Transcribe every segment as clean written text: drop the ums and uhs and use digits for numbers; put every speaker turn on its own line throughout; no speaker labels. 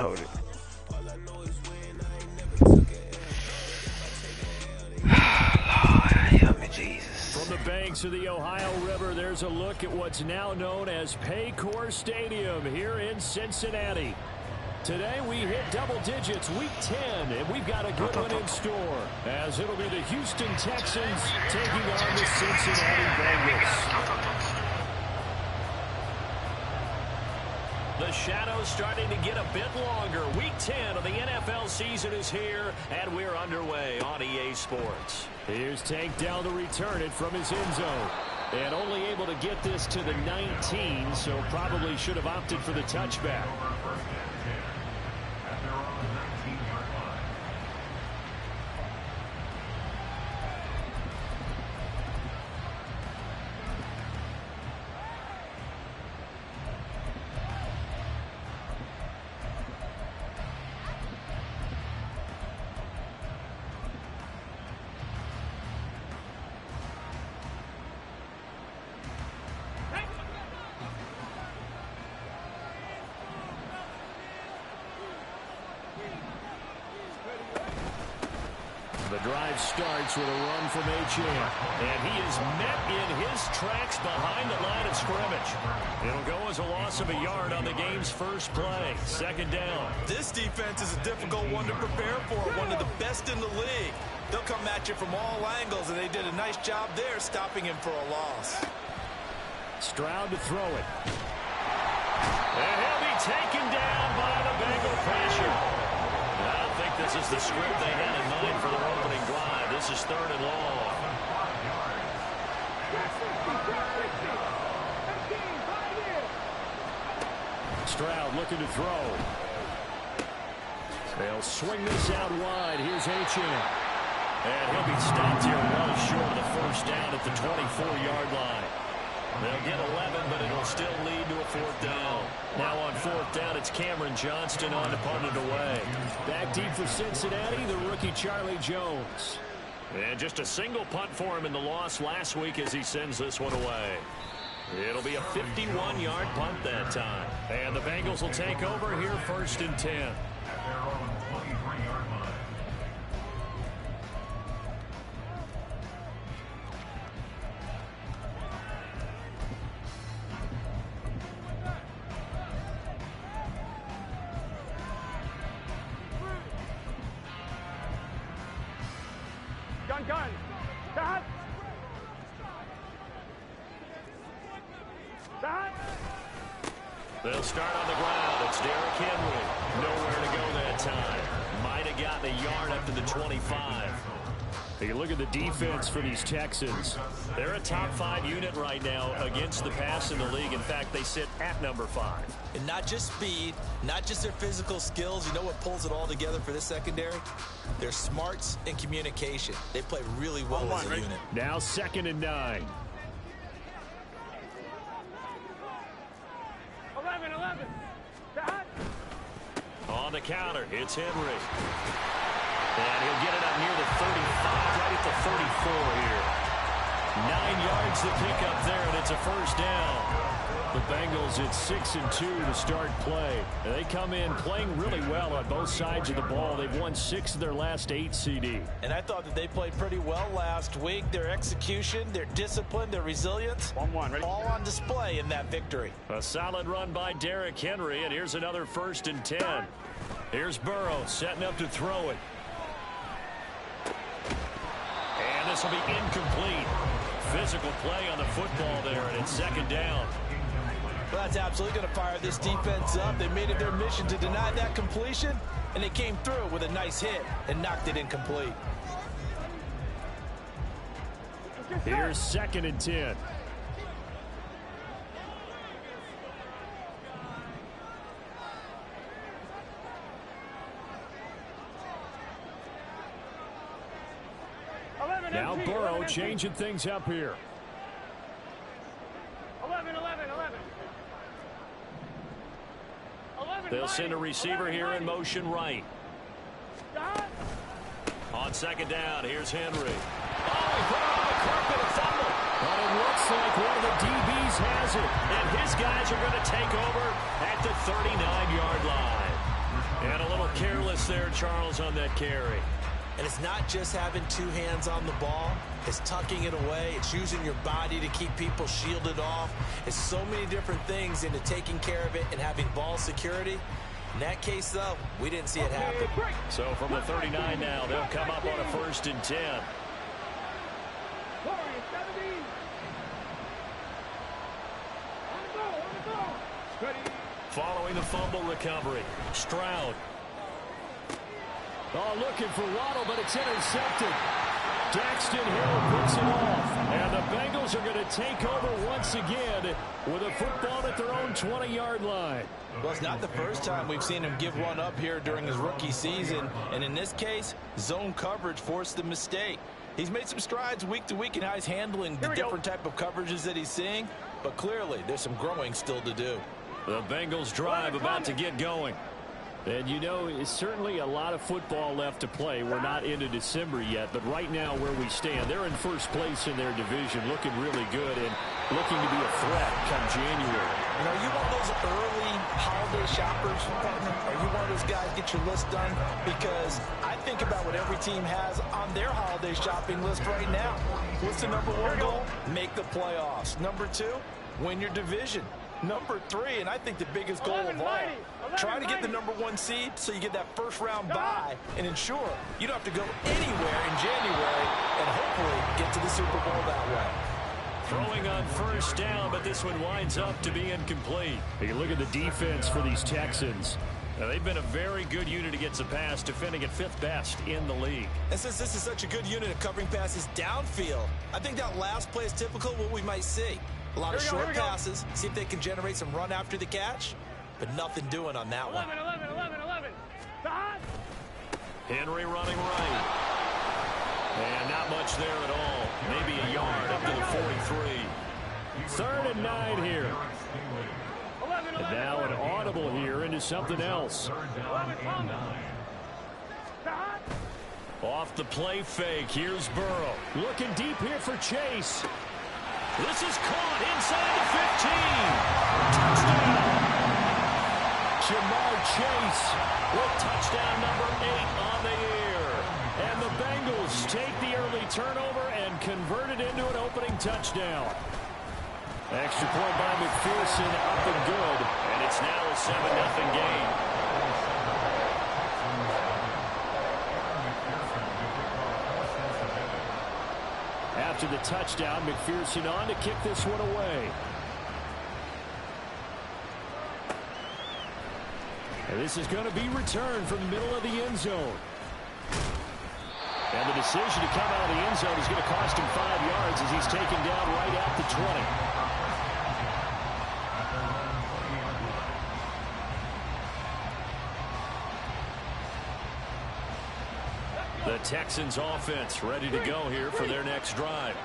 hold it. Lord, help me, Jesus.
From the banks of the Ohio River, there's a look at what's now known as Paycor Stadium here in Cincinnati. Today we hit double digits, week 10, and we've got a good one in store, as it'll be the Houston Texans taking on the Cincinnati Bengals. The shadow's starting to get a bit longer. Week 10 of the NFL season is here, and we're underway on EA Sports. Here's Tank down to return it from his end zone. And only able to get this to the 19, so probably should have opted for the touchback. The drive starts with a run from Achane. And he is met in his tracks behind the line of scrimmage. It'll go as a loss of a yard on the game's first play. Second down.
This defense is a difficult one to prepare for, one of the best in the league. They'll come at you from all angles, and they did a nice job there stopping him for a loss.
Stroud to throw it. And he'll be taken down by the Bengal pressure. I think this is the script they had in mind for their opening drive. This is 3rd and long. Stroud looking to throw. They'll swing this out wide. Here's Achane. And he'll be stopped here well short of the first down at the 24-yard line. They'll get 11, but it'll still lead to a 4th down. Now on 4th down, it's Cameron Johnston on to punt it away. Back deep for Cincinnati, the rookie Charlie Jones. And just a single punt for him in the loss last week as he sends this one away. It'll be a 51-yard punt that time. And the Bengals will take over here 1st and 10.
Gun. Stop.
They'll start on the ground. It's Derrick Henry. Nowhere to go that time. Might have gotten a yard up to the 25. Take a look at the defense for these Texans. They're a top 5 unit right now against the pass in the league. In fact, they sit at number 5.
And not just speed, not just their physical skills. You know what pulls it all together for this secondary? Their smarts and communication. They play really well as a unit.
Now 2nd and 9.
11. Stop.
On the counter, it's Henry. And he'll get it up near the 35, right at the 34 here. 9 yards to pick up there, and it's a 1st down. The Bengals at 6-2 to start play. They come in playing really well on both sides of the ball. They've won 6 of their last 8 CD.
And I thought that they played pretty well last week. Their execution, their discipline, their resilience,
1-1, ready?
all on display in that victory.
A solid run by Derrick Henry, and here's another 1st and 10. Here's Burrow setting up to throw it. And this will be incomplete. Physical play on the football there, and it's 2nd down.
Well, that's absolutely going to fire this defense up. They made it their mission to deny that completion, and they came through with a nice hit and knocked it incomplete.
Here's 2nd and 10. Now Burrow changing things up here.
11.
They'll send a receiver here in motion right. On 2nd down, here's Henry. Oh, he put it on the carpet, a fumble. But it looks like one of the DBs has it. And his guys are going to take over at the 39-yard line. there, Charles, on that carry.
And it's not just having two hands on the ball. It's tucking it away. It's using your body to keep people shielded off. It's so many different things into taking care of it and having ball security. In that case, though, we didn't see it happen.
So from the 39 now, they'll come up on a 1st and 10. Following the fumble recovery, Stroud. Oh, looking for Waddle, but it's intercepted. Daxton Hill picks it off. And the Bengals are going to take over once again with a football at their own 20-yard line.
Well, it's not the first time we've seen him give one up here during his rookie season. And in this case, zone coverage forced the mistake. He's made some strides week to week in how he's handling the different type of coverages that he's seeing. But clearly, there's some growing still to do.
The Bengals drive about to get going. And you know, it's certainly a lot of football left to play. We're not into December yet, but right now where we stand, they're in first place in their division, looking really good and looking to be a threat come January.
You know, are you one of those early holiday shoppers, partner? Are you one of those guys get your list done? Because I think about what every team has on their holiday shopping list right now. What's the number one goal? Make the playoffs. Number two, win your division. Number three, and I think the biggest goal of all, try to get the number one seed so you get that first round bye and ensure you don't have to go anywhere in January and hopefully get to the Super Bowl that way.
Throwing on 1st down, but this one winds up to be incomplete. You can look at the defense for these Texans. Now, they've been a very good unit against the pass, defending at 5th best in the league.
And since this is such a good unit of covering passes downfield, I think that last play is typical of what we might see. A lot of short passes, see if they can generate some run after the catch, but nothing doing on that one.
11.
Henry running right. And not much there at all. Maybe a yard up to the 43. 3rd and 9 here. And now an audible here into something else. Off the play fake. Here's Burrow. Looking deep here for Chase. This is caught inside the 15. Touchdown. Jamar Chase with touchdown number 8 on the year. And the Bengals take the early turnover and convert it into an opening touchdown. Extra point by McPherson, up and good. And it's now a 7-0 game. After the touchdown, McPherson on to kick this one away. And this is going to be returned from the middle of the end zone. And the decision to come out of the end zone is going to cost him 5 yards as he's taken down right at the 20. The Texans offense ready to go here for their next drive.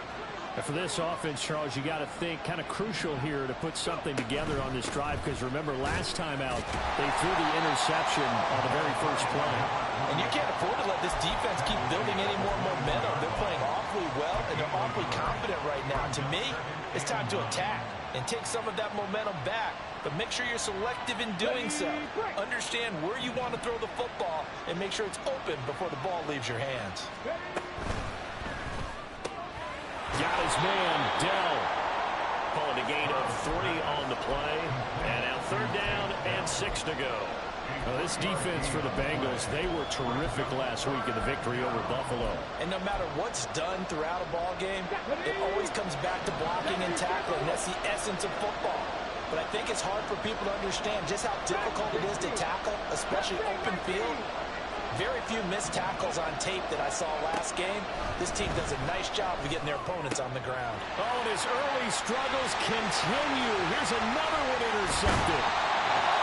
And for this offense, Charles, you got to think kind of crucial here to put something together on this drive, because remember last time out they threw the interception on the very first play.
And you can't afford to let this defense keep building any more momentum. They're playing awfully well and they're awfully confident right now. To me, it's time to attack and take some of that momentum back. But make sure you're selective in doing so. Understand where you want to throw the football and make sure it's open before the ball leaves your hands.
Got his man, Dell. Calling a gain of 3 on the play. And now 3rd down and 6 to go. Now this defense for the Bengals, they were terrific last week in the victory over Buffalo.
And no matter what's done throughout a ball game, it always comes back to blocking and tackling. That's the essence of football. But I think it's hard for people to understand just how difficult it is to tackle, especially open field. Very few missed tackles on tape that I saw last game. This team does a nice job of getting their opponents on the ground.
Oh, and his early struggles continue. Here's another one intercepted.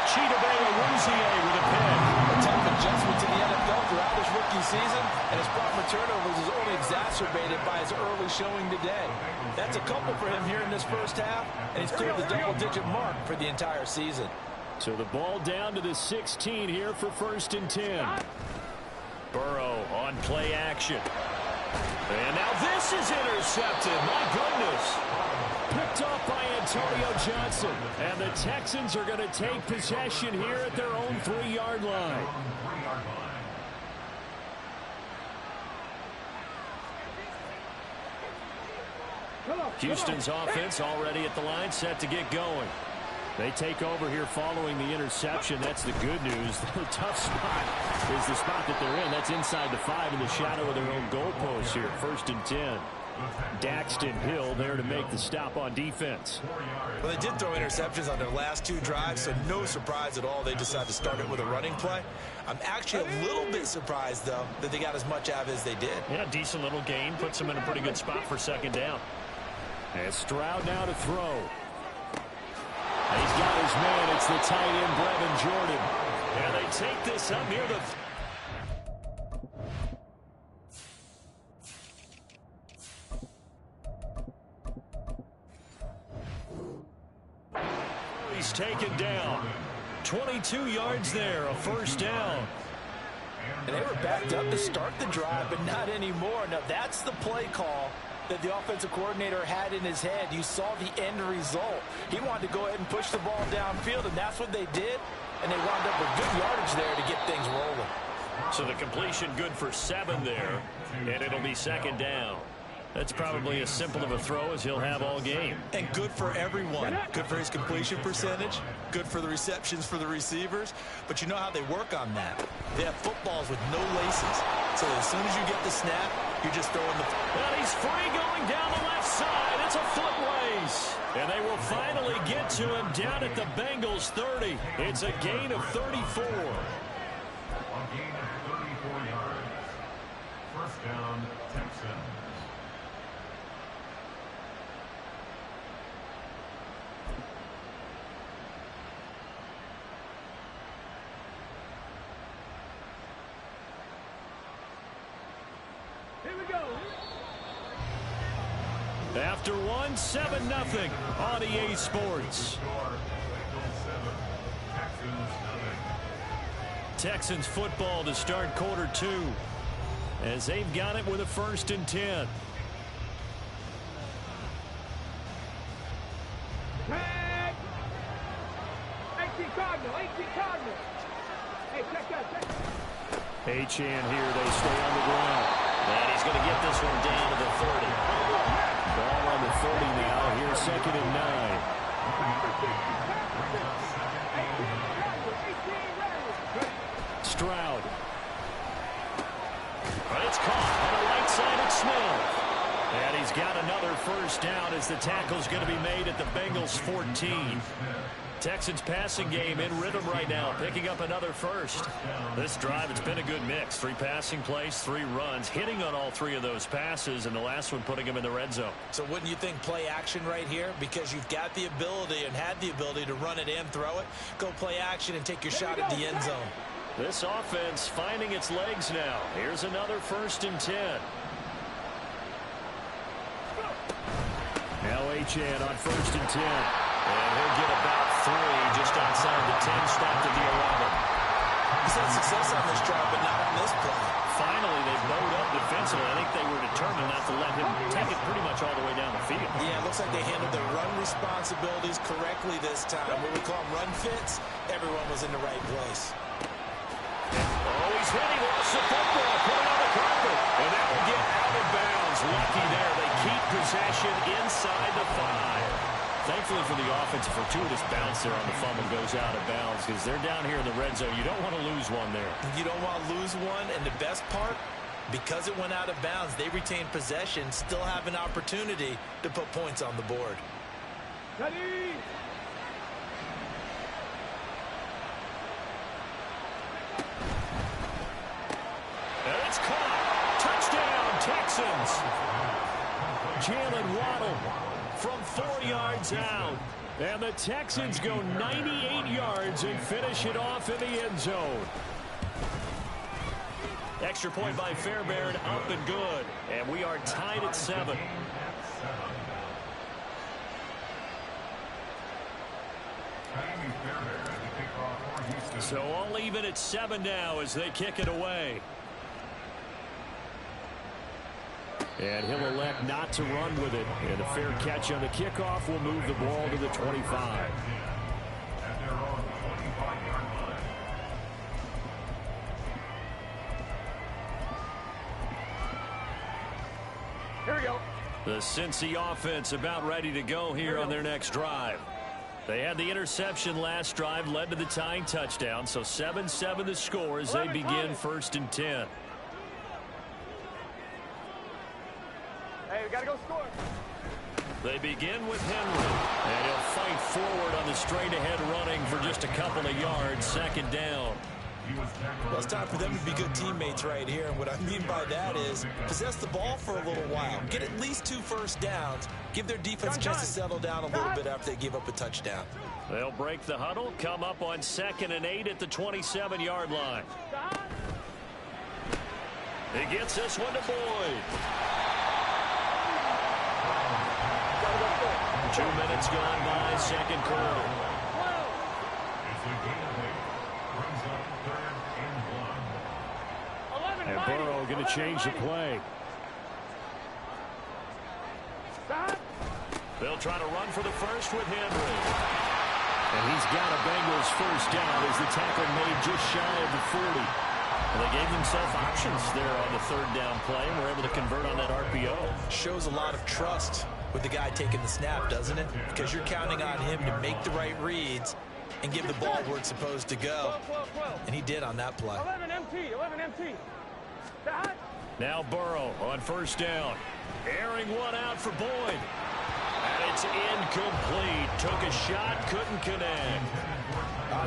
Chidobe Awuzie with a pick.
A tough adjustment to the NFL throughout his rookie season, and his problem turnovers is only exacerbated by his early showing today. That's a couple for him here in this first half, and he's cleared the double-digit mark for the entire season.
So the ball down to the 16 here for 1st and 10. Burrow on play action. And now this is intercepted. My goodness. Picked off by Antonio Johnson. And the Texans are going to take possession here at their own 3-yard line. Houston's offense already at the line, set to get going. They take over here following the interception. That's the good news. The tough spot is the spot that they're in. That's inside the 5 in the shadow of their own goalpost here. 1st and 10. Daxton Hill there to make the stop on defense.
Well, they did throw interceptions on their last 2 drives, so no surprise at all they decided to start it with a running play. I'm actually a little bit surprised, though, that they got as much out of it as they did.
Yeah, decent little gain. Puts them in a pretty good spot for 2nd down. And Stroud now to throw. He's got his man. It's the tight end, Brevin Jordan. And they take this up near the... He's taken down. 22 yards there, a 1st down.
And they were backed up to start the drive, but not anymore. Now, that's the play call that the offensive coordinator had in his head. You saw the end result. He wanted to go ahead and push the ball downfield, and that's what they did. And they wound up with good yardage there to get things rolling.
So the completion good for 7 there, and it'll be 2nd down. That's probably as simple of a throw as he'll have all game.
And good for everyone. Good for his completion percentage. Good for the receptions for the receivers. But you know how they work on that. They have footballs with no laces. So as soon as you get the snap, you're just throwing the...
And he's free going down the left side. It's a foot race. And they will finally get to him down at the Bengals 30. It's a gain of 34.
A gain of 34 yards. 1st down, Texans.
After 1, 7-0 on EA Sports. Texans football to start quarter 2 as they've got it with a 1st and 10.
Tag! 18 Cardinal, 18 Cardinal. Hey, check that.
Achane here, they stay on the ground. And he's going to get this one down to the 30. Ball on the 30 now. Here's 2nd and 9. Stroud. But it's caught on the right side of Smith. And he's got another 1st down as the tackle's going to be made at the Bengals 14. Texans passing game in rhythm right now, picking up another 1st. This drive, it's been a good mix. 3 passing plays, 3 runs, hitting on all 3 of those passes, and the last one putting them in the red zone.
So wouldn't you think play action right here? Because you've got the ability and had the ability to run it and throw it. Go play action and take your shot at the end zone.
This offense finding its legs now. Here's another 1st and 10. Now Achane on 1st and 10. And he'll get about 3 just outside the 10, stopped at the 11.
He's had success on this drive, but not on this play.
Finally, they bowed up defensively. I think they were determined not to let him take it pretty much all the way down the field.
Yeah, it looks like they handled their run responsibilities correctly this time. What we call them run fits, everyone was in the right place.
Oh, he's hit. He lost the football. Put it on the carpet. And that will get out of bounds. Lucky there. They keep possession inside the 5. Thankfully for the offense, a fortuitous bounce there on the fumble goes out of bounds because they're down here in the red zone. You don't want to lose one there.
You don't want to lose one, and the best part, because it went out of bounds, they retained possession, still have an opportunity to put points on the board.
Ready?
And it's caught. Touchdown, Texans. Jalen Waddle from 4 yards out. And the Texans go 98 yards and finish it off in the end zone. Extra point by Fairbairn, up and good. And we are tied at 7. So all even at 7 now as they kick it away. And he'll elect not to run with it. And a fair catch on the kickoff will move the ball to the 25.
Here we go.
The Cincy offense about ready to go here on their next drive. They had the interception last drive, led to the tying touchdown, so 7-7 the score as they begin 1st and 10.
Hey, we gotta go score.
They begin with Henry, and he'll fight forward on the straight-ahead running for just a couple of yards, 2nd down.
Well, it's time for them to be good teammates right here, and what I mean by that is possess the ball for a little while, get at least 2 first downs, give their defense a chance to settle down a little bit after they give up a touchdown.
They'll break the huddle, come up on 2nd and 8 at the 27-yard line. He gets this one to Boyd. 2 minutes gone by, 2nd quarter. And Burrow going to change the play. They'll try to run for the first with Henry. And he's got a Bengals first down as the tackle made just shy of the 40. And they gave themselves options there on the 3rd down play and were able to convert on that RPO.
Shows a lot of trust with the guy taking the snap, doesn't it? Because you're counting on him to make the right reads and give the ball where it's supposed to go. And he did on that play.
11 MT.
Now Burrow on 1st down. Airing one out for Boyd. And it's incomplete. Took a shot, couldn't connect.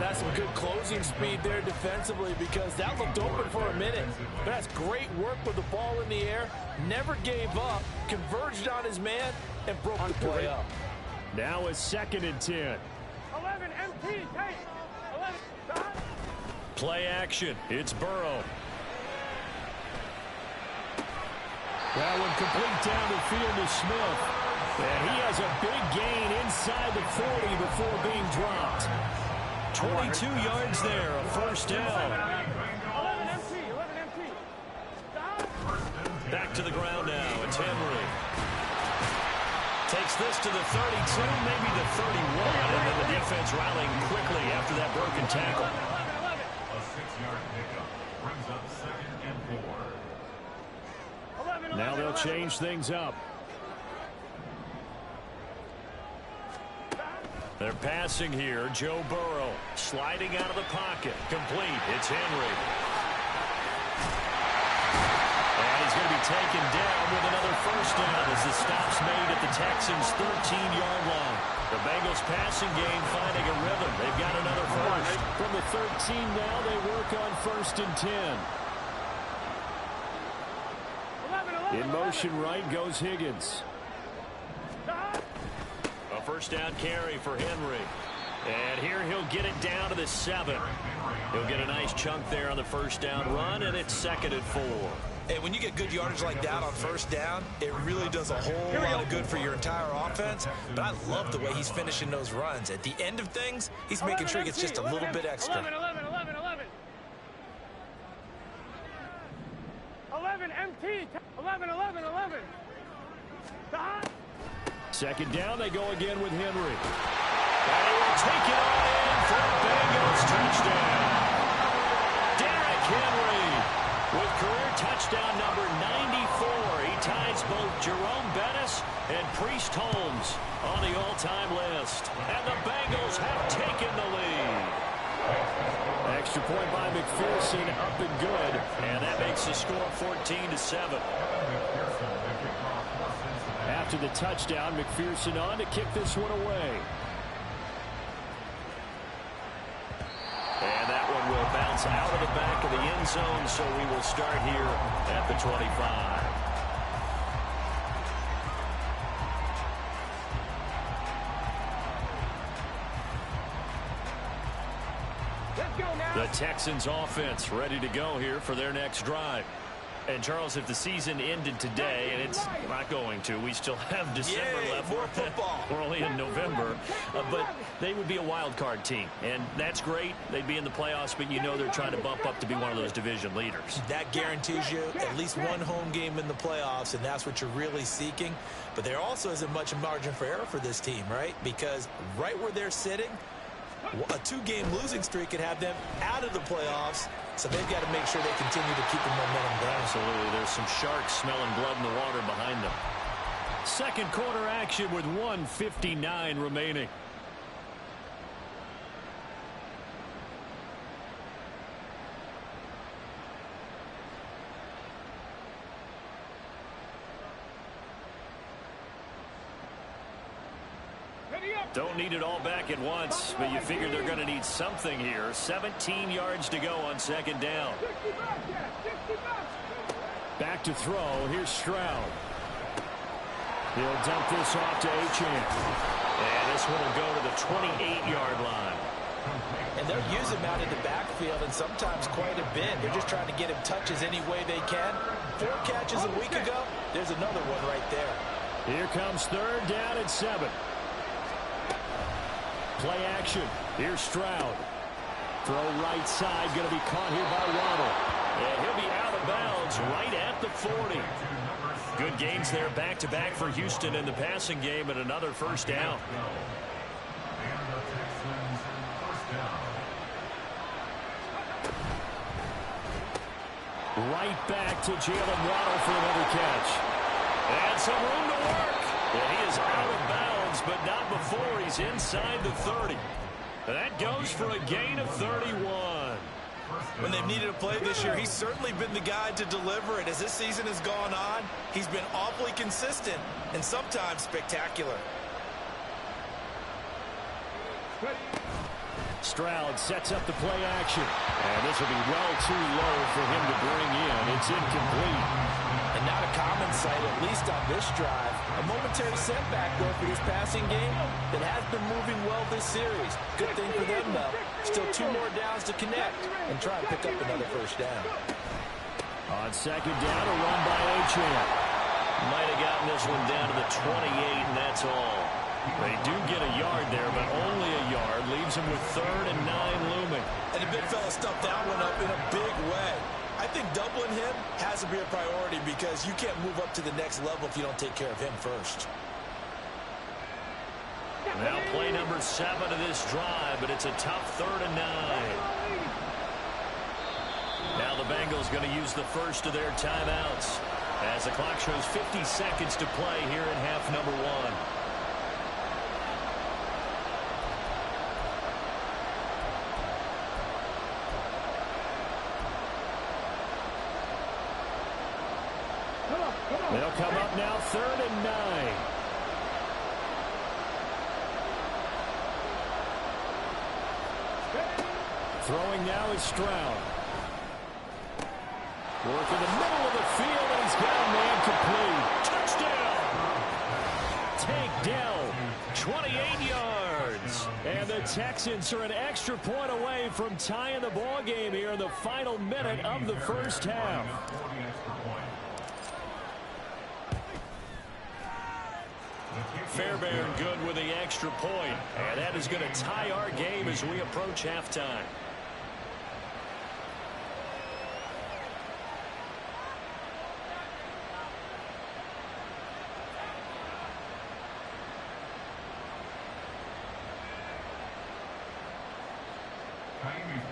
That's some good closing speed there defensively because that looked open for a minute. That's great work with the ball in the air. Never gave up. Converged on his man and broke the play up.
Now it's 2nd and 10.
11 MT. Take. 11.
Play action. It's Burrow. That one complete down the field to Smith. And he has a big gain inside the 40 before being dropped. 22 yards there, a 1st down.
11 MT.
Back to the ground now. It's Henry. Takes this to the 32, maybe the 31, and then the defense rallying quickly after that broken tackle.
A 6-yard pickup brings up 2nd and 4.
Now they'll change things up. They're passing here. Joe Burrow sliding out of the pocket. Complete. It's Henry. And he's going to be taken down with another 1st down as the stop's made at the Texans' 13-yard line. The Bengals passing game finding a rhythm. They've got another first. From the 13 now, they work on 1st and 10. In motion right goes Higgins. A 1st down carry for Henry. And here he'll get it down to the 7. He'll get a nice chunk there on the 1st down run, and it's 2nd and 4.
Hey, when you get good yardage like that on 1st down, it really does a whole lot of good for your entire offense. But I love the way he's finishing those runs. At the end of things, he's making sure he gets just a little bit extra.
11 MT. 11.
2nd down, they go again with Henry. And he will take it on in for a Bengals touchdown. Derrick Henry with career touchdown number 94. He ties both Jerome Bettis and Priest Holmes on the all-time list. And the Bengals have taken the lead. Extra point by McPherson, up and good. And that makes the score 14-7. After the touchdown, McPherson on to kick this one away. And that one will bounce out of the back of the end zone, so we will start here at the 25. The Texans offense ready to go here for their next drive. And, Charles, if the season ended today, and it's not going to, we still have December left.
More football.
We're only in November. But they would be a wild card team. And that's great. They'd be in the playoffs, but you know they're trying to bump up to be one of those division leaders.
That guarantees you at least one home game in the playoffs, and that's what you're really seeking. But there also isn't much margin for error for this team, right? Because right where they're sitting, a 2-game losing streak could have them out of the playoffs. So they've got to make sure they continue to keep the momentum going.
Absolutely. There's some sharks smelling blood in the water behind them. Second quarter action with 1:59 remaining. Don't need it all back at once, but you figure they're going to need something here. 17 yards to go on second down. Back to throw. Here's Stroud. He'll dump this off to Achane. And this one will go to the 28-yard line.
And they'll use him out in the backfield, and sometimes quite a bit. They're just trying to get him touches any way they can. 4 catches a week ago. There's another one right there.
Here comes third down and 7. Play action. Here's Stroud. Throw right side. Going to be caught here by Waddle. And he'll be out of bounds right at the 40. Good gains there back-to-back for Houston in the passing game and another first down. Right back to Jalen Waddle for another catch. And some room to work. And he is out of bounds, but not before he's inside the 30. That goes for a gain of 31.
When they've needed a play this year, he's certainly been the guy to deliver it. As this season has gone on, he's been awfully consistent and sometimes spectacular.
Stroud sets up the play action. And this will be well too low for him to bring in. It's incomplete.
And not a common sight, at least on this drive. A momentary setback, though, for this passing game that has been moving well this series. Good thing for them, though. Still 2 more downs to connect and try and pick up another first down.
On second down, a run by Achane. Might have gotten this one down to the 28, and that's all. They do get a yard there, but only a yard. Leaves him with 3rd and 9 looming.
And the big fella stuffed that one up in a big way. I think doubling him has to be a priority because you can't move up to the next level if you don't take care of him first.
Now play number 7 of this drive, but it's a tough 3rd and 9. Now the Bengals going to use the first of their timeouts as the clock shows 50 seconds to play here in half number 1. They'll come up now 3rd and 9. Throwing now is Stroud. Work in the middle of the field, and he's got a man complete. Touchdown! Tank Dell, 28 yards. And the Texans are an extra point away from tying the ball game here in the final minute of the first half. Fairbairn good with the extra point, and that is going to tie our game as we approach halftime.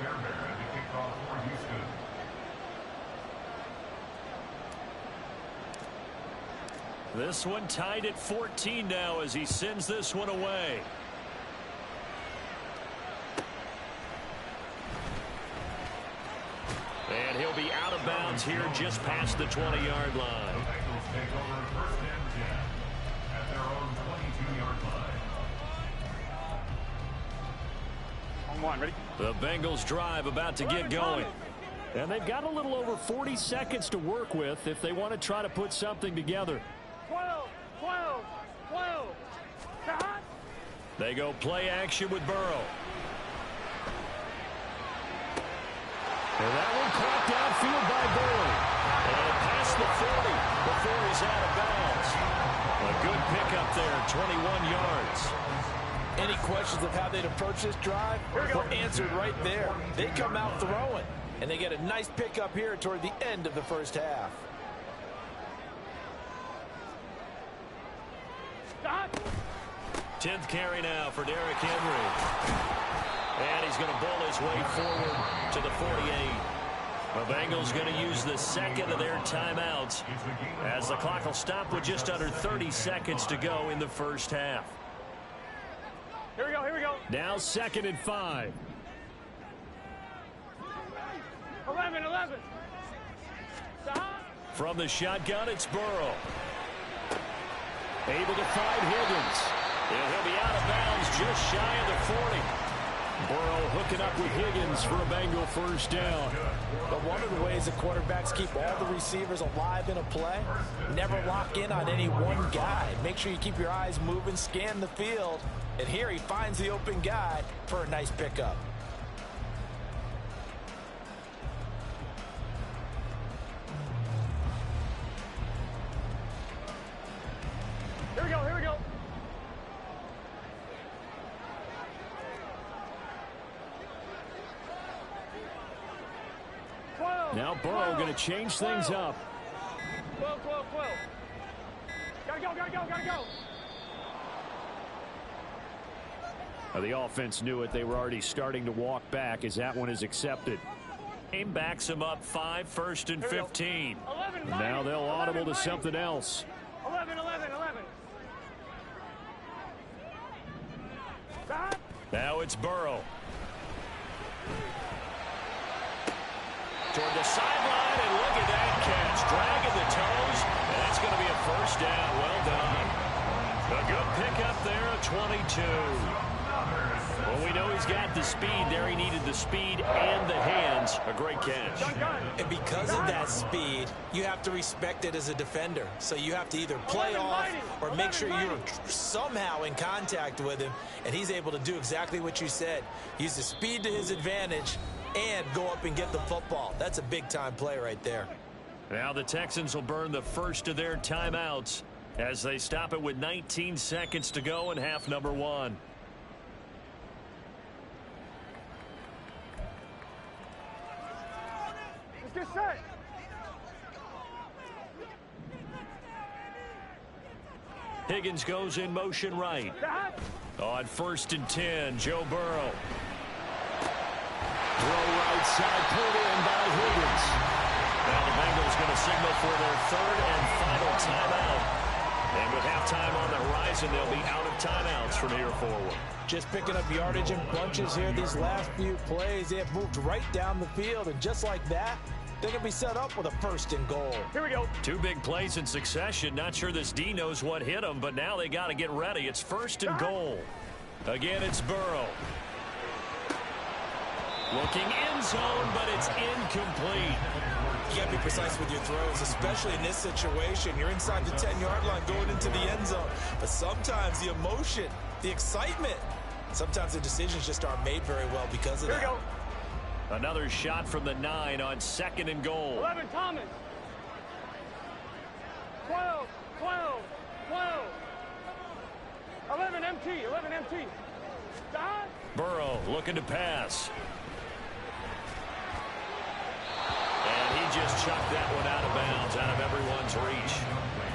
Fairbairn to kick off for Houston.
This one tied at 14 now as he sends this one away. And he'll be out of bounds here just past the 20-yard line.
The Bengals take over 1st and 10 at their own 22-yard line.
On 1, ready?
The Bengals drive about to get going. And they've got a little over 40 seconds to work with if they want to try to put something together.
12, 12, 12. Shot.
They go play action with Burrow. And that one caught downfield by Burrow. And past the 40 before he's out of bounds. A good pickup there, 21 yards.
Any questions of how they'd approach this drive? Were answered right there. They come out throwing, and they get a nice pickup here toward the end of the first half.
Shot.
10th carry now for Derrick Henry. And he's going to bowl his way forward to the 48. The Bengals going to use the second of their timeouts as the clock will stop with just under 30 seconds to go in the first half.
Here we go, here we go.
Now 2nd and 5.
11.
From the shotgun, it's Burrow. Able to find Higgins. And he'll be out of bounds just shy of the 40. Burrow hooking up with Higgins for a Bengal first down.
But one of the ways the quarterbacks keep all the receivers alive in a play, never lock in on any one guy. Make sure you keep your eyes moving, scan the field. And here he finds the open guy for a nice pickup.
Here we go, here we go.
Now Burrow going to change things up.
12. Gotta go.
The offense knew it. They were already starting to walk back as that one is accepted. Game backs him up 5, 1st and 15.
11,
now they'll audible to something else.
11.
Now it's Burrow. Toward the sideline, and look at that catch. Dragging the toes, and that's going to be a first down. Well done. A good pickup there, a 22. Well, we know he's got the speed there. He needed the speed and the hands. A great catch.
And because of that speed, you have to respect it as a defender. So you have to either play off or make sure you're somehow in contact with him. And he's able to do exactly what you said. Use the speed to his advantage and go up and get the football. That's a big-time play right there.
Now the Texans will burn the first of their timeouts as they stop it with 19 seconds to go in half number 1.
Let's get set.
Higgins goes in motion right. On 1st and 10, Joe Burrow. Throw right side, pulled in by Higgins. Now the Bengals going to signal for their 3rd and final timeout. And with halftime on the horizon, they'll be out of timeouts from here forward.
Just picking up yardage in bunches here these last few plays. They have moved right down the field, and just like that, they're going to be set up with a 1st and goal.
Here we go.
2 big plays in succession. Not sure this D knows what hit them, but now they got to get ready. It's 1st and goal. Again, it's Burrow. Looking end zone, but it's incomplete.
You got to be precise with your throws, especially in this situation. You're inside the 10-yard line going into the end zone. But sometimes the emotion, the excitement, sometimes the decisions just aren't made very well because of that.
Here we go.
Another shot from the 9 on 2nd and goal.
11, Thomas. 12. 11, MT. Stop.
Burrow looking to pass. And he just chucked that one out of bounds, out of everyone's reach.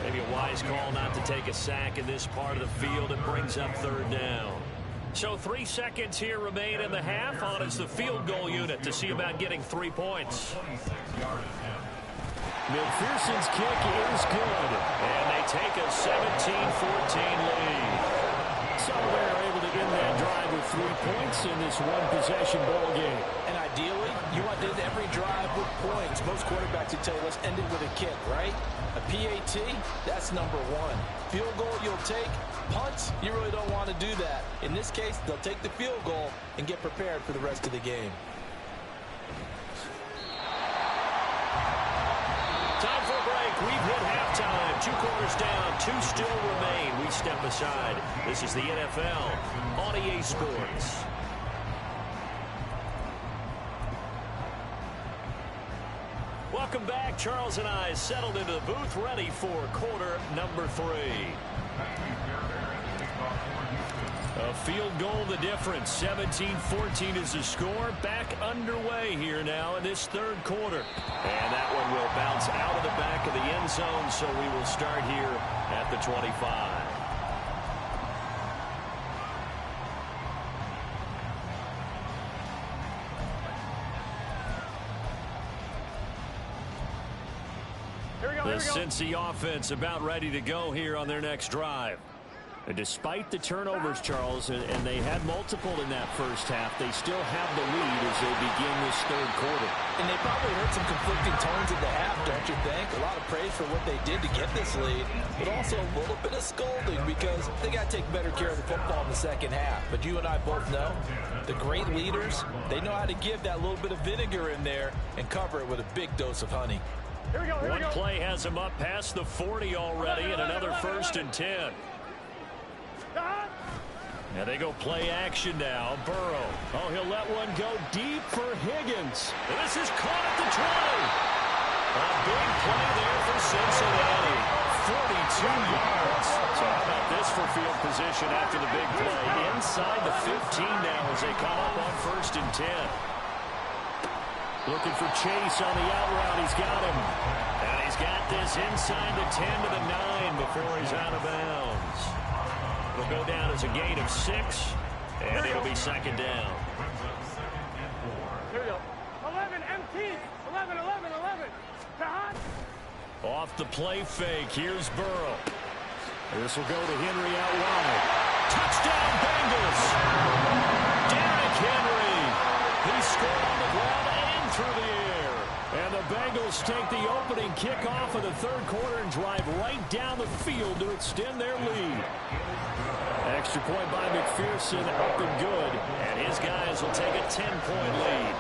Maybe a wise call not to take a sack in this part of the field. It brings up 3rd down. So 3 seconds here remain in the half. On is the field goal unit to see about getting 3 points. McPherson's kick is good. And they take a 17-14 lead. So they're able to end that drive with 3 points in this one-possession ball game.
And ideally, you want to end every drive with points. Most quarterbacks would tell you, let's end it with a kick, right? A PAT, that's number 1. Field goal you'll take. Punts, you really don't want to do that. In this case, they'll take the field goal and get prepared for the rest of the game.
Time for a break. We've hit halftime. 2 quarters down. 2 still remain. We step aside. This is the NFL on EA Sports. Welcome back. Charles and I settled into the booth, ready for quarter number 3. A field goal the difference. 17-14 is the score. Back underway here now in this 3rd quarter. And that one will bounce out of the back of the end zone, so we will start here at the 25.
Here we go.
The
Here we go.
Cincy offense about ready to go here on their next drive. And despite the turnovers, Charles, and they had multiple in that first half, they still have the lead as they begin this third quarter.
And they probably heard some conflicting tones in the half, don't you think? A lot of praise for what they did to get this lead, but also a little bit of scolding because they got to take better care of the football in the second half. But you and I both know the great leaders, they know how to give that little bit of vinegar in there and cover it with a big dose of honey.
Here we go. Here we
One
go.
play has them up past the 40 already, and another 1st and 10. And they go play action now. Burrow. Oh, he'll let one go deep for Higgins. This is caught at the 20. A big play there for Cincinnati. 42 yards. So how about this for field position after the big play? Inside the 15 now as they come up on 1st and 10. Looking for Chase on the out route. He's got him. And he's got this inside the 10 to the 9 before he's out of bounds. It'll go down as a gain of 6, and it'll be 2nd down.
Here we go. 11 MT. 11, 11, 11. John.
Off the play fake. Here's Burrow. This will go to Henry out wide. Touchdown, Bengals. Derrick Henry. He scored on the ground and through the air. And the Bengals take the opening kickoff of the third quarter and drive right down the field to extend their lead. Extra point by McPherson, up and good. And his guys will take a 10-point lead.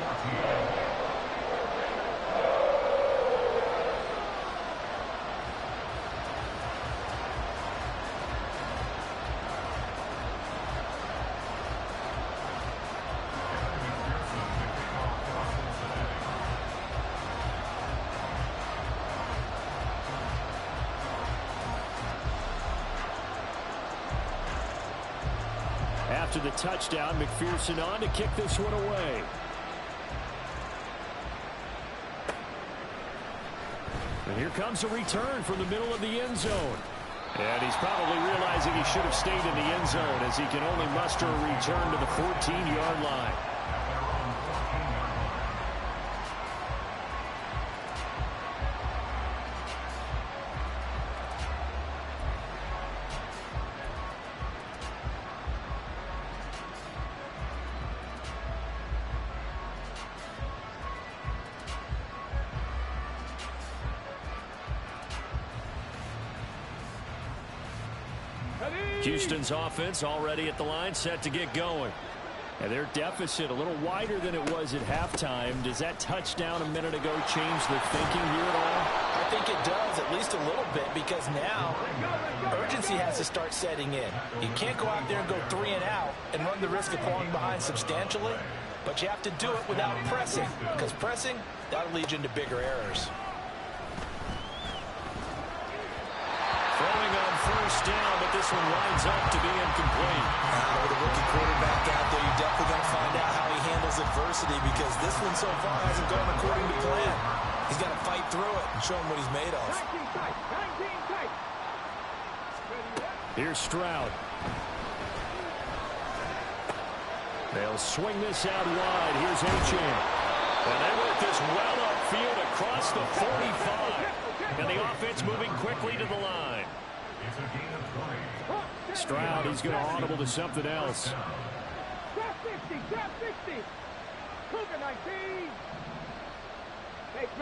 After the touchdown, McPherson on to kick this one away. And here comes a return from the middle of the end zone. And he's probably realizing he should have stayed in the end zone as he can only muster a return to the 14-yard line. Houston's offense already at the line, set to get going. And their deficit a little wider than it was at halftime. Does that touchdown a minute ago change the thinking here at all?
I think it does, at least a little bit, because now urgency has to start setting in. You can't go out there and go 3 and out and run the risk of falling behind substantially, but you have to do it without pressing, because pressing, that'll lead you into bigger errors.
Throwing on 1st down, but this one winds up to be incomplete.
With a rookie quarterback out there, you're definitely going to find out how he handles adversity, because this one so far hasn't gone according to plan. He's got to fight through it and show him what he's made of.
19 tight. 19 tight.
Here's Stroud. They'll swing this out wide. Here's Achane. And they work this well upfield across the 45. And the offense moving quickly to the line. Stroud, he's going to audible to something else.
Drop 60. Drop 60. Cougar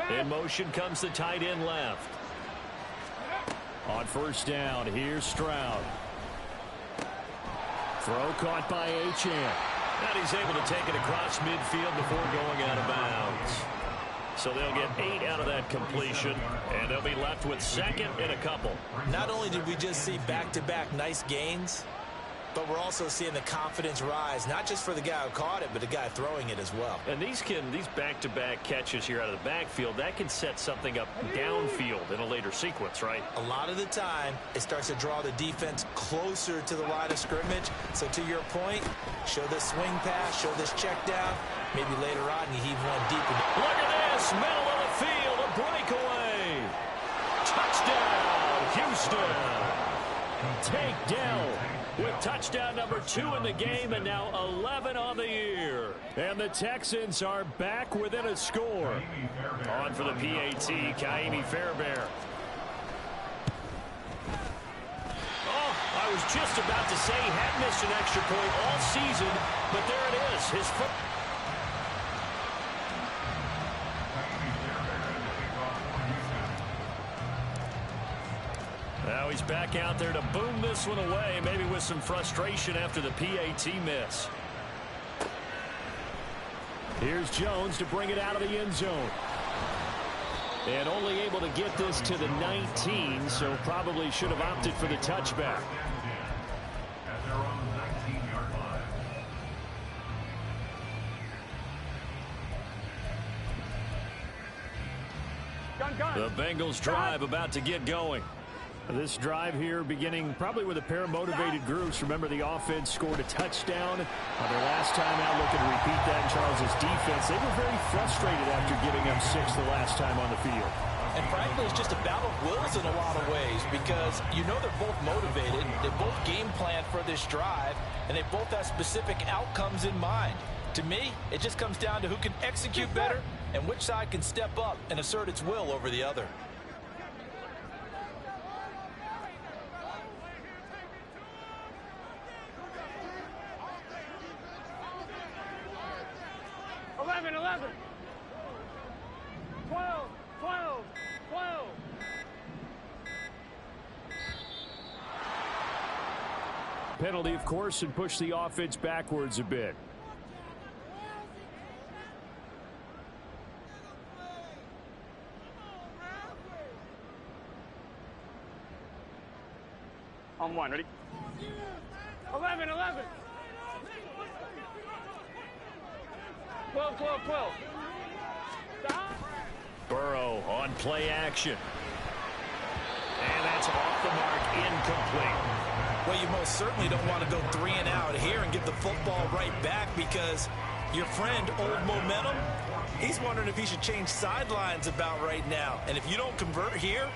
19.
In motion comes the tight end left. On 1st down, here's Stroud. Throw caught by Achane. And he's able to take it across midfield before going out of bounds. So they'll get 8 out of that completion, and they'll be left with 2nd and a couple.
Not only did we just see back-to-back nice gains, but we're also seeing the confidence rise, not just for the guy who caught it, but the guy throwing it as well.
And these back-to-back catches here out of the backfield, that can set something up downfield in a later sequence, right?
A lot of the time, it starts to draw the defense closer to the line of scrimmage. So to your point, show this swing pass, show this check down. Maybe later on, you heave one deep.
Look at this, middle of the field, a breakaway. Touchdown, Houston. Take Dell with touchdown number 2 in the game, and now 11 on the year. And the Texans are back within a score. On for the PAT, Kaimi Fairbairn. Oh, I was just about to say he had missed an extra point all season, but there it is. His foot. Now he's back out there to boom this one away, maybe with some frustration after the PAT miss. Here's Jones to bring it out of the end zone. And only able to get this to the 19, so probably should have opted for the touchback.
At their own 19-yard line.
The Bengals drive about to get going. This drive here beginning probably with a pair of motivated groups. Remember, the offense scored a touchdown their last time out. Looking to repeat that in Charles's defense. They were very frustrated after giving them 6 the last time on the field.
And frankly, it's just a battle of wills in a lot of ways because you know they're both motivated. They both game plan for this drive, and they both have specific outcomes in mind. To me, it just comes down to who can execute better and which side can step up and assert its will over the other.
Penalty, of course, and push the offense backwards a bit.
On one, ready? 11, 11. 12, 12, 12. Stop.
Burrow on play action. And that's off the mark, incomplete.
Well, you most certainly don't want to go 3 and out here and get the football right back because your friend, Old Momentum, he's wondering if he should change sidelines about right now. And if you don't convert here,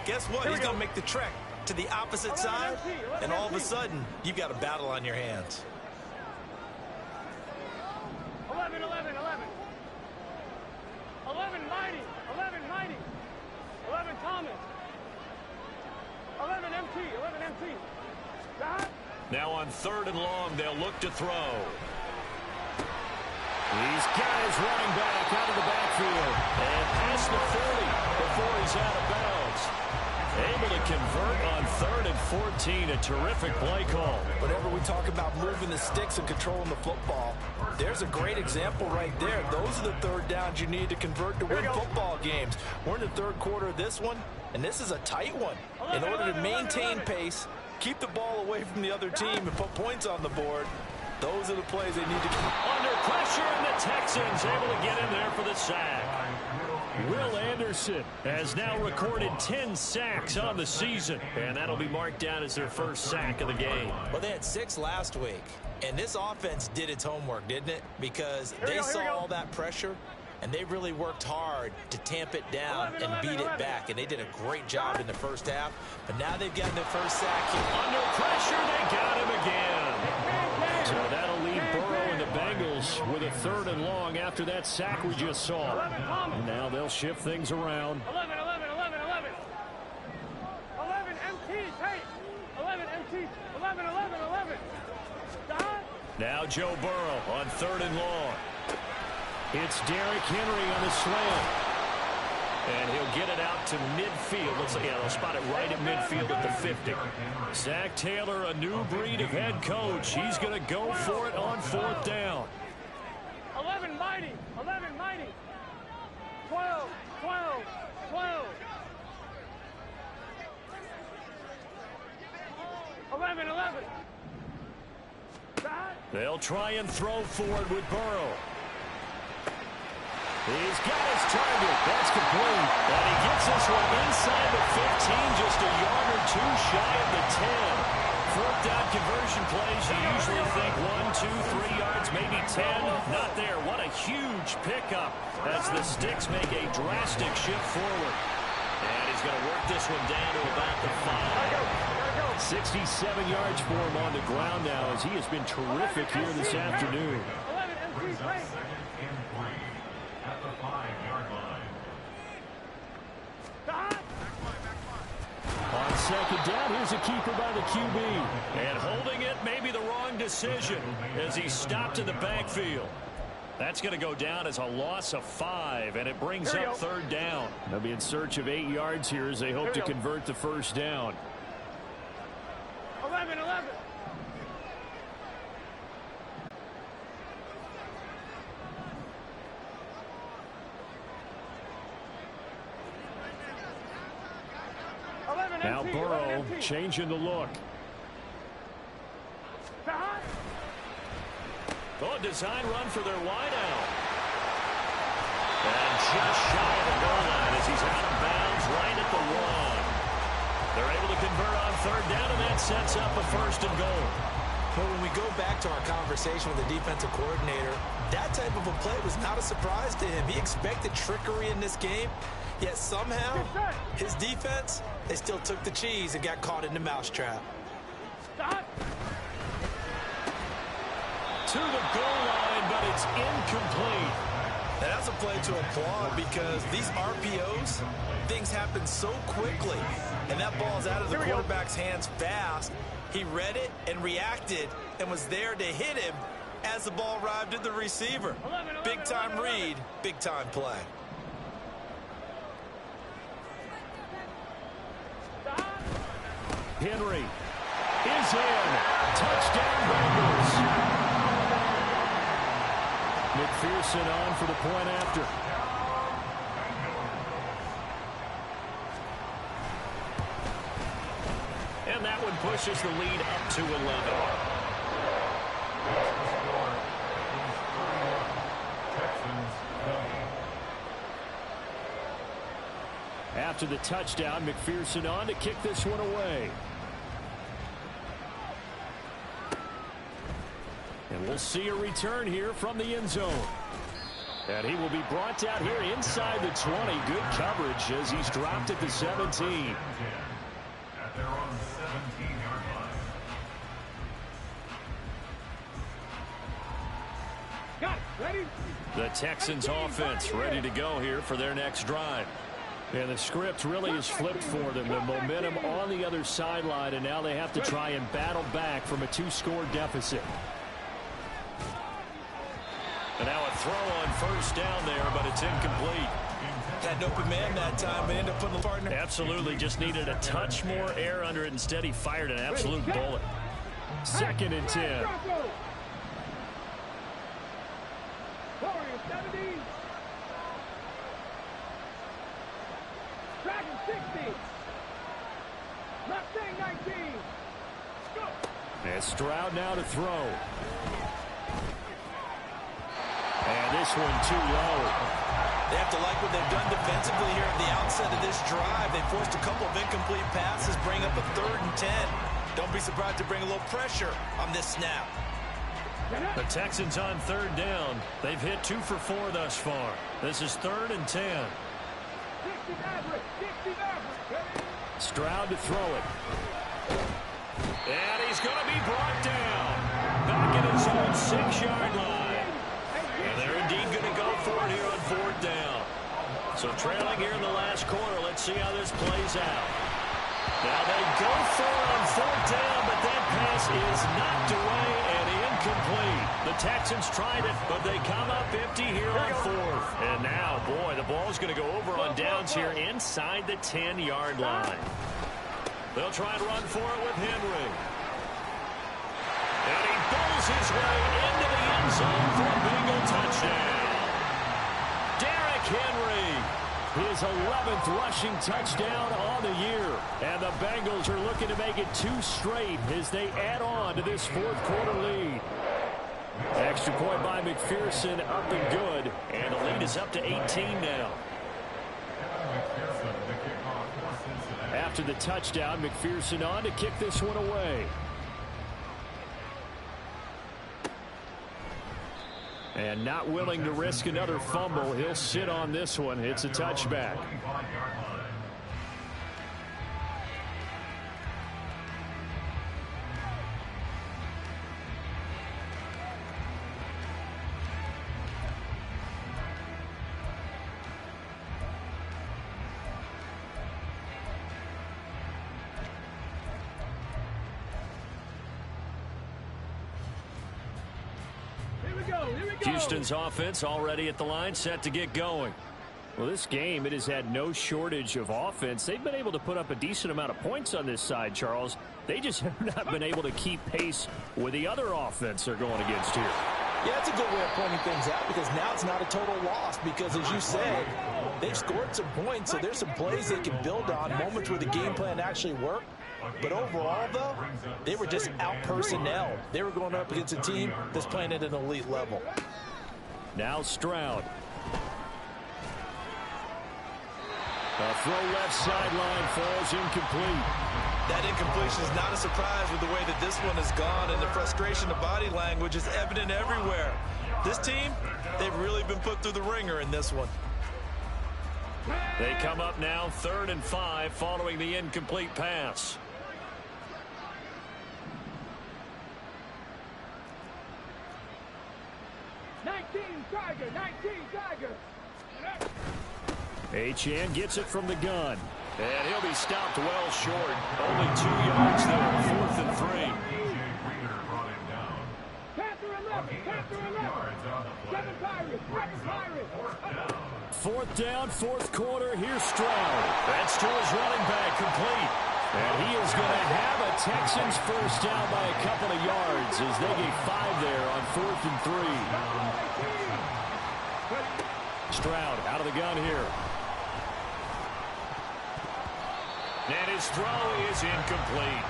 guess what? He's going to make the trek to the opposite side, and all of a sudden, you've got a battle on your hands.
11, 11, 11. 11, Mighty. 11, Mighty. 11, Thomas. 11, MT. 11, MT.
Now on 3rd and long, they'll look to throw. He's got his running back out of the backfield. And past the 40 before he's out of bounds. Able to convert on 3rd and 14. A terrific play call.
Whenever we talk about moving the sticks and controlling the football, there's a great example right there. Those are the 3rd downs you need to convert to win football games. We're in the 3rd quarter of this one, and this is a tight one. In order to maintain pace, keep the ball away from the other team and put points on the board, those are the plays they need to keep.
Under pressure, and the Texans able to get in there for the sack. Will Anderson has now recorded 10 sacks on the season, and that'll be marked down as their first sack of the game.
Well, they had 6 last week, and this offense did its homework, didn't it? Because they saw all that pressure, and they really worked hard to tamp it down and beat it back. And they did a great job in the first half. But now they've gotten their first sack here.
Under pressure, they got him again. So that'll leave Burrow and the Bengals with a 3rd and long after that sack we just saw. And now they'll shift things around.
11, 11, 11, 11. 11, MT, take. 11, MT. 11, 11, 11. Stop.
Now Joe Burrow on 3rd and long. It's Derrick Henry on the slant. And he'll get it out to midfield. Looks like they'll spot it right at midfield at the 50. Zach Taylor, a new breed of head coach. He's going to go for it on 4th down.
11, Mighty. 11, Mighty. 12, 12, 12. 11, 11.
They'll try and throw forward with Burrow. He's got his target. That's complete. And he gets this one inside the 15, just a yard or 2 shy of the 10. 4th down conversion plays, you usually think 1, 2, 3 yards, maybe 10. Not there. What a huge pickup as the Sticks make a drastic shift forward. And he's going to work this one down to about the 5. 67 yards for him on the ground now as he has been terrific here this afternoon.
brings up second and 3 at the 5-yard line.
On second down, here's a keeper by the QB. And holding it may be the wrong decision as he stopped in the backfield. That's going to go down as a loss of 5, and it brings up third down. They'll be in search of 8 yards here as they hope to convert the first down.
11.
Now Burrow changing the look. Oh, design run for their wideout. And just shy of the goal line as he's out of bounds right at the 1. They're able to convert on third down, and that sets up a first and goal.
Well, when we go back to our conversation with the defensive coordinator, that type of a play was not a surprise to him. He expected trickery in this game, yet somehow his defense, they still took the cheese and got caught in the mousetrap.
To the goal line, but it's incomplete.
And that's a play to applaud because these RPOs, things happen so quickly. And that ball's out of the quarterback's hands fast. He read it and reacted and was there to hit him as the ball arrived at the receiver. Big-time read, big-time play.
Henry is in. Touchdown Bengals. McPherson on for the point after. And that one pushes the lead up to 11. After the touchdown, McPherson on to kick this one away. And we'll see a return here from the end zone. And he will be brought down here inside the 20. Good coverage as he's dropped at the 17.
At their own 17-yard line.
Got it. Ready?
The Texans offense ready to go here for their next drive. And the script really is flipped for them. The momentum on the other sideline, and now they have to try and battle back from a 2-score deficit. And now a throw on first down there, but it's incomplete.
Had an open man that time, but ended up putting the partner.
Absolutely, just needed a touch more air under it. Instead, he fired an absolute bullet. 2nd and 10.
Warriors 70. Dragon 60. Mustang 19. Go.
And Stroud now to throw. And this one too low.
They have to like what they've done defensively here at the outset of this drive. They forced a couple of incomplete passes, bring up a 3rd and 10. Don't be surprised to bring a little pressure on this snap.
The Texans on third down. They've hit 2 for 4 thus far. This is 3rd and 10.
60 average.
Stroud to throw it. And he's going to be brought down. Back at his own 6-yard line. And they're indeed going to go for it here on 4th down. So trailing here in the last quarter. Let's see how this plays out. Now they go for it on 4th down, but that pass is knocked away and incomplete. The Texans tried it, but they come up empty here on 4th. And now, boy, the ball's going to go over on downs here inside the 10-yard line. They'll try and run for it with Henry. And he bowls his way into the end zone for a Bengal touchdown. Derrick Henry, his 11th rushing touchdown on the year. And the Bengals are looking to make it 2 straight as they add on to this 4th quarter lead. Extra point by McPherson, up and good. And the lead is up to 18 now. After the touchdown, McPherson on to kick this one away. And not willing to risk another fumble. He'll sit on this one. It's a touchback. Houston's offense already at the line, set to get going.
Well, this game, it has had no shortage of offense. They've been able to put up a decent amount of points on this side, Charles. They just have not been able to keep pace with the other offense they're going against here.
Yeah, it's a good way of pointing things out because now it's not a total loss because, as you said, they've scored some points, so there's some plays they can build on, moments where the game plan actually worked. But overall, though, they were just out-personnelled. They were going up against a team that's playing at an elite level.
Now Stroud. A throw left sideline falls incomplete.
That incompletion is not a surprise with the way that this one has gone, and the frustration of body language is evident everywhere. This team, they've really been put through the ringer in this one.
They come up now 3rd and 5 following the incomplete pass.
Achane gets it from the gun.
And he'll be stopped well short. Only 2 yards there, 4th and 3.
Fourth down, fourth quarter. Here's Stroud.
That's to his running back, complete.
And he is going to have a Texans first down by a couple of yards as they get 5 there on 4th and 3. Stroud out of the gun here.
And his throw is incomplete.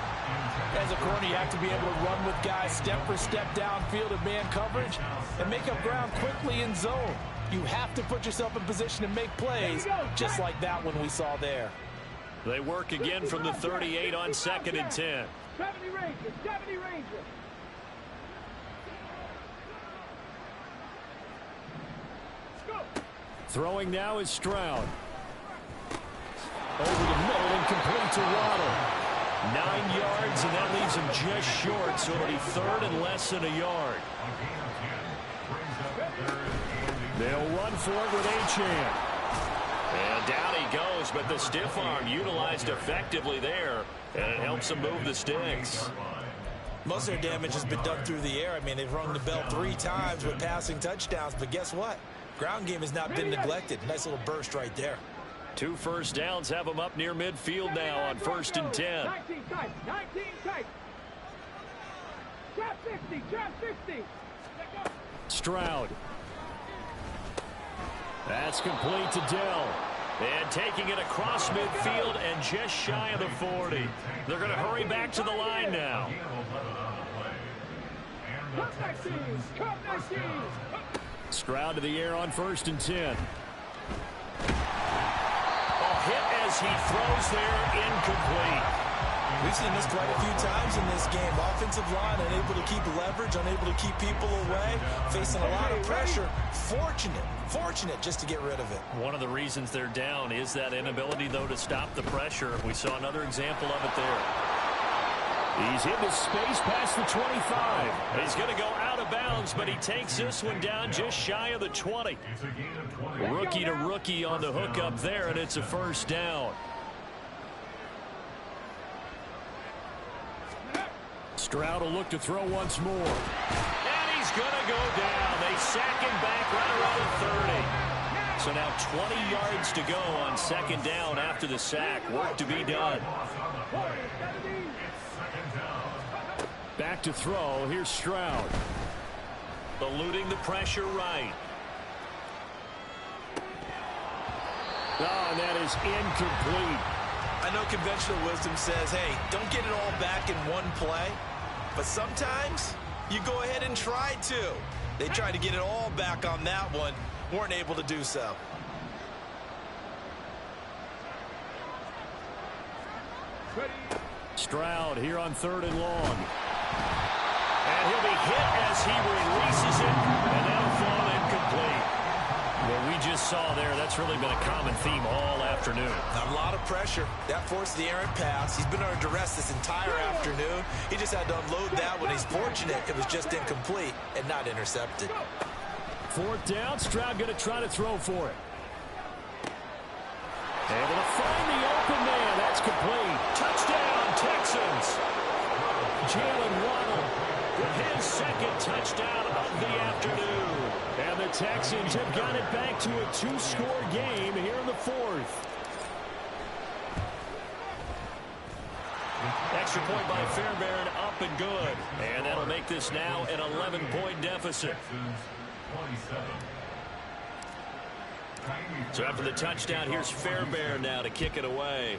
As a corner, you have to be able to run with guys step for step downfield in man coverage and make up ground quickly in zone. You have to put yourself in position to make plays, just like that one we saw there.
They work again from the 38 on 2nd and 10.
70 Rangers, 70 Rangers.
Throwing now is Stroud. Over the middle and complete to Waddle.
9 yards, and that leaves him just short, so it'll be 3rd and less than a yard.
They'll run for it with Achane.
And down he goes, but the stiff arm utilized effectively there, and it helps him move the sticks.
Most of their damage has been done through the air. I mean, they've rung the bell 3 times with passing touchdowns, but guess what? Ground game has not been neglected. Nice little burst right there.
2 first downs have him up near midfield now on 1st and 10.
19 tight, 19 tight. Trap 50, trap 50.
Stroud. That's complete to Dell.
And taking it across midfield and just shy of the 40. They're going to hurry back to the line now.
Stroud to the air on 1st and 10.
Hit as he throws there, incomplete.
We've seen this quite a few times in this game. Offensive line unable to keep leverage, unable to keep people away, facing a lot of pressure. Fortunate just to get rid of it.
One of the reasons they're down is that inability, though, to stop the pressure. We saw another example of it there.
He's into space past the 25.
He's going to go out of bounds, but he takes this one down just shy of the 20. Rookie to rookie on the hook up there, and it's a first down.
Stroud will look to throw once more.
And he's going to go down. They sack him back right around the 30. So now 20 yards to go on 2nd down after the sack. Work to be done.
Back to throw. Here's Stroud.
Eluding the pressure right.
Oh, and that is incomplete.
I know conventional wisdom says, hey, don't get it all back in one play. But sometimes you go ahead and try to. They tried to get it all back on that one. Weren't able to do so.
Stroud here on 3rd and long.
And he'll be hit as he releases it, and that'll fall incomplete. What we just saw there, that's really been a common theme all afternoon.
A lot of pressure. That forced the errant pass. He's been under duress this entire afternoon. He just had to unload that one. He's fortunate it was just incomplete and not intercepted.
4th down. Stroud going to try to throw for it. Able to find the open man. That's complete.
Touchdown, Texans.
Jalen Waddle
with his 2nd touchdown of the afternoon. And the Texans have got it back to a two-score game here in the fourth. Extra point by Fairbairn, up and good. And that'll make this now an 11-point deficit. So after the touchdown, here's Fairbairn now to kick it away.